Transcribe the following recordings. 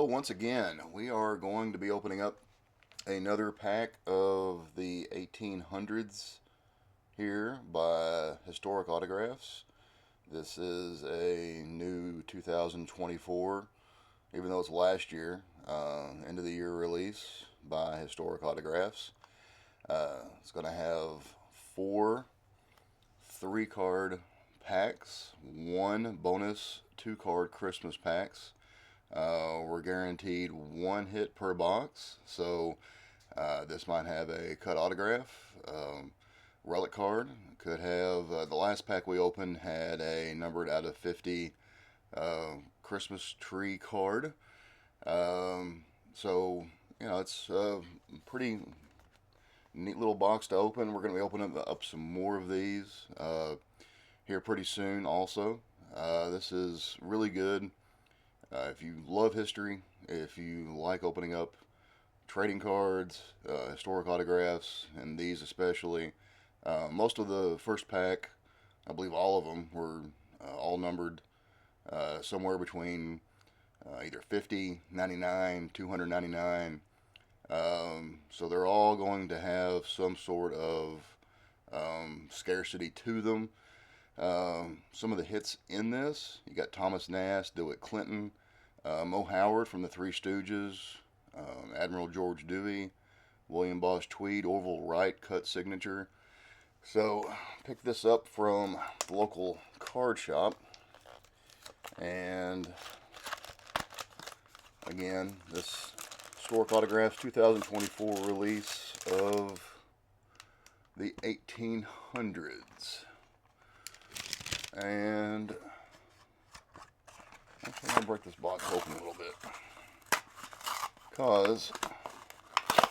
once again, we are going to be opening up another pack of the 1800s here by Historic Autographs. This is a new 2024, even though it's last year, end of the year release by Historic Autographs. It's going to have 4 3-card packs, 1 bonus 2-card Christmas packs. We're guaranteed 1 hit per box, so this might have a cut autograph, relic card. Could have the last pack we opened had a numbered out of 50 Christmas tree card. So it's a pretty neat little box to open. We're going to be opening up some more of these here pretty soon. Also, this is really good. If you love history, if you like opening up trading cards, historic autographs, and these especially, most of the first pack, I believe all of them were all numbered somewhere between either 50, 99, 299. So they're all going to have some sort of scarcity to them. Some of the hits in this, you got Thomas Nast, DeWitt Clinton, Mo Howard from the Three Stooges, Admiral George Dewey, William Boss Tweed, Orville Wright cut signature. So picked this up from the local card shop, and again, this Historic Autographs 2024 release of the 1800s. And actually, I'm going to break this box open a little bit, because I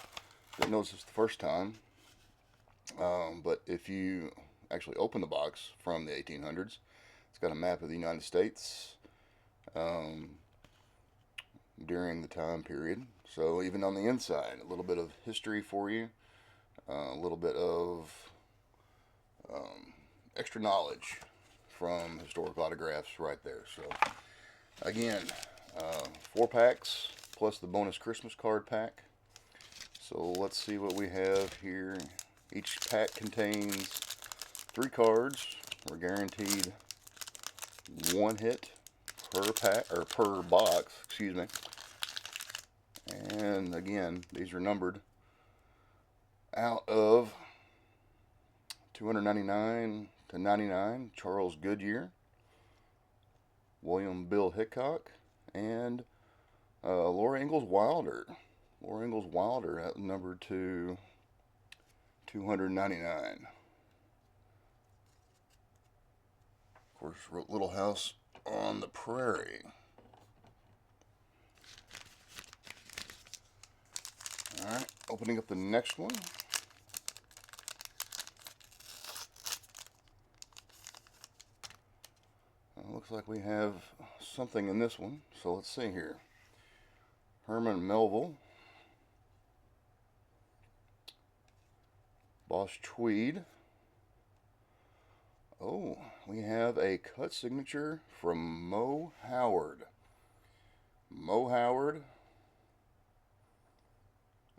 didn't notice this the first time, but if you actually open the box from the 1800s, it's got a map of the United States during the time period. So even on the inside, a little bit of history for you, a little bit of extra knowledge from Historic Autographs right there. So again, 4 packs plus the bonus Christmas card pack. So let's see what we have here. Each pack contains 3 cards. We're guaranteed 1 hit per pack, or per box, excuse me. And again, these are numbered out of 299 to 99, Charles Goodyear, William Bill Hickok, and Laura Ingalls Wilder. Laura Ingalls Wilder numbered to 299. Of course, Little House on the Prairie. Alright, opening up the next one. Looks like we have something in this one, so let's see here. Herman Melville, Boss Tweed. Oh, we have a cut signature from Mo Howard. Mo Howard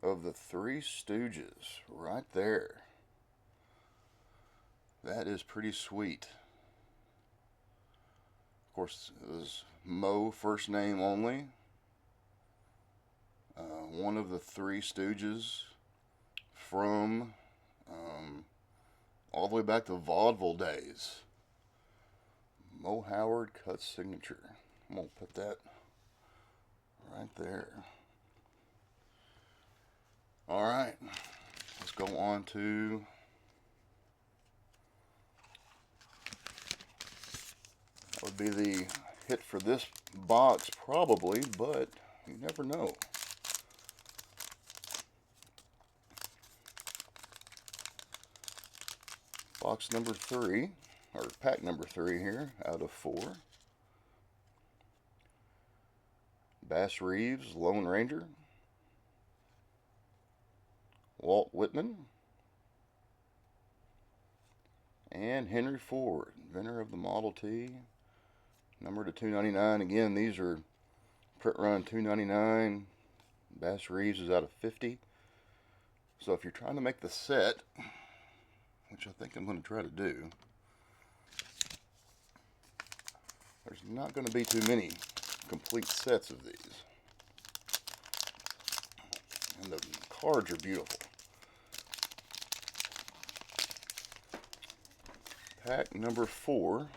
of the Three Stooges, right there. That is pretty sweet. Of course, it was Mo, first name only. One of the Three Stooges from all the way back to vaudeville days. Mo Howard cut signature. I'm going to put that right there. Alright, let's go on to that would be the hit for this box probably, but you never know. Box number 3, or pack number 3 here, out of 4. Bass Reeves, Lone Ranger. Walt Whitman. And Henry Ford, inventor of the Model T, number to 299. Again, these are Print run $2.99. Bass Reeves is out of 50. So if you're trying to make the set, which I think I'm going to try to do, there's not going to be too many complete sets of these. And the cards are beautiful. Pack number 4,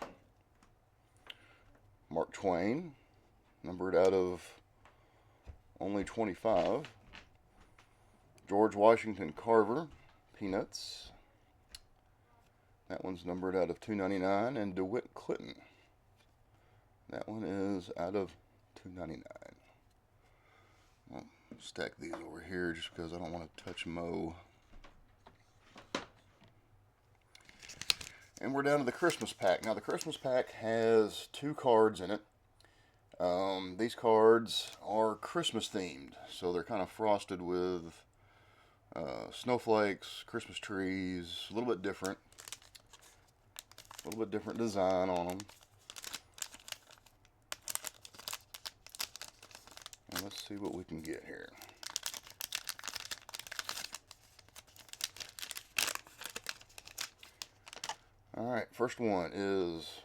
Mark Twain, numbered out of only 25. George Washington Carver, Peanuts. That one's numbered out of $2.99. And DeWitt Clinton. That one is out of $2.99. I'll stack these over here just because I don't want to touch Mo. And we're down to the Christmas pack. Now the Christmas pack has 2 cards in it. These cards are Christmas themed, so they're kind of frosted with snowflakes, Christmas trees, a little bit different design on them. And let's see what we can get here. Alright, first one is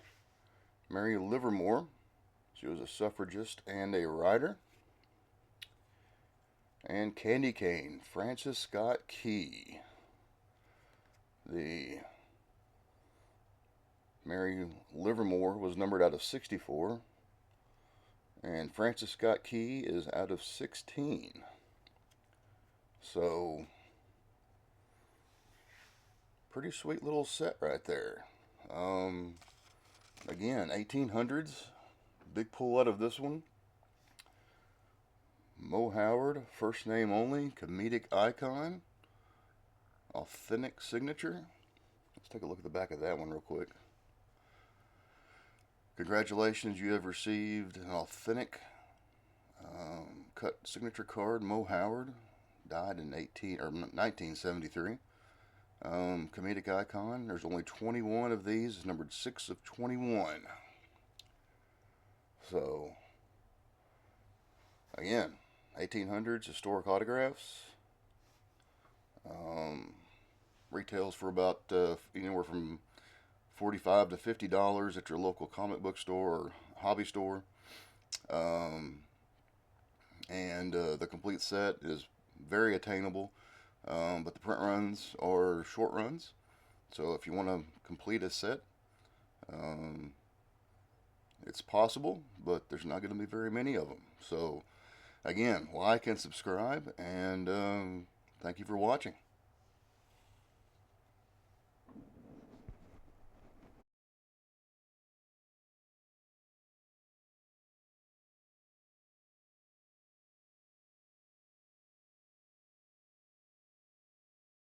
Mary Livermore. She was a suffragist and a writer. And Candy Cane, Francis Scott Key. The Mary Livermore was numbered out of 64. And Francis Scott Key is out of 16. So, pretty sweet little set right there. Again, 1800s. Big pull out of this one. Mo Howard, first name only, comedic icon, authentic signature. Let's take a look at the back of that one real quick. Congratulations, you have received an authentic cut signature card. Mo Howard died in 1973. Comedic icon. There's only 21 of these. It's numbered 6 of 21. So, again, 1800s historic autographs. Retails for about anywhere from $45 to $50 at your local comic book store or hobby store. And the complete set is very attainable. But the print runs are short runs. So if you want to complete a set, it's possible, but there's not going to be very many of them. So again, like and subscribe, and thank you for watching.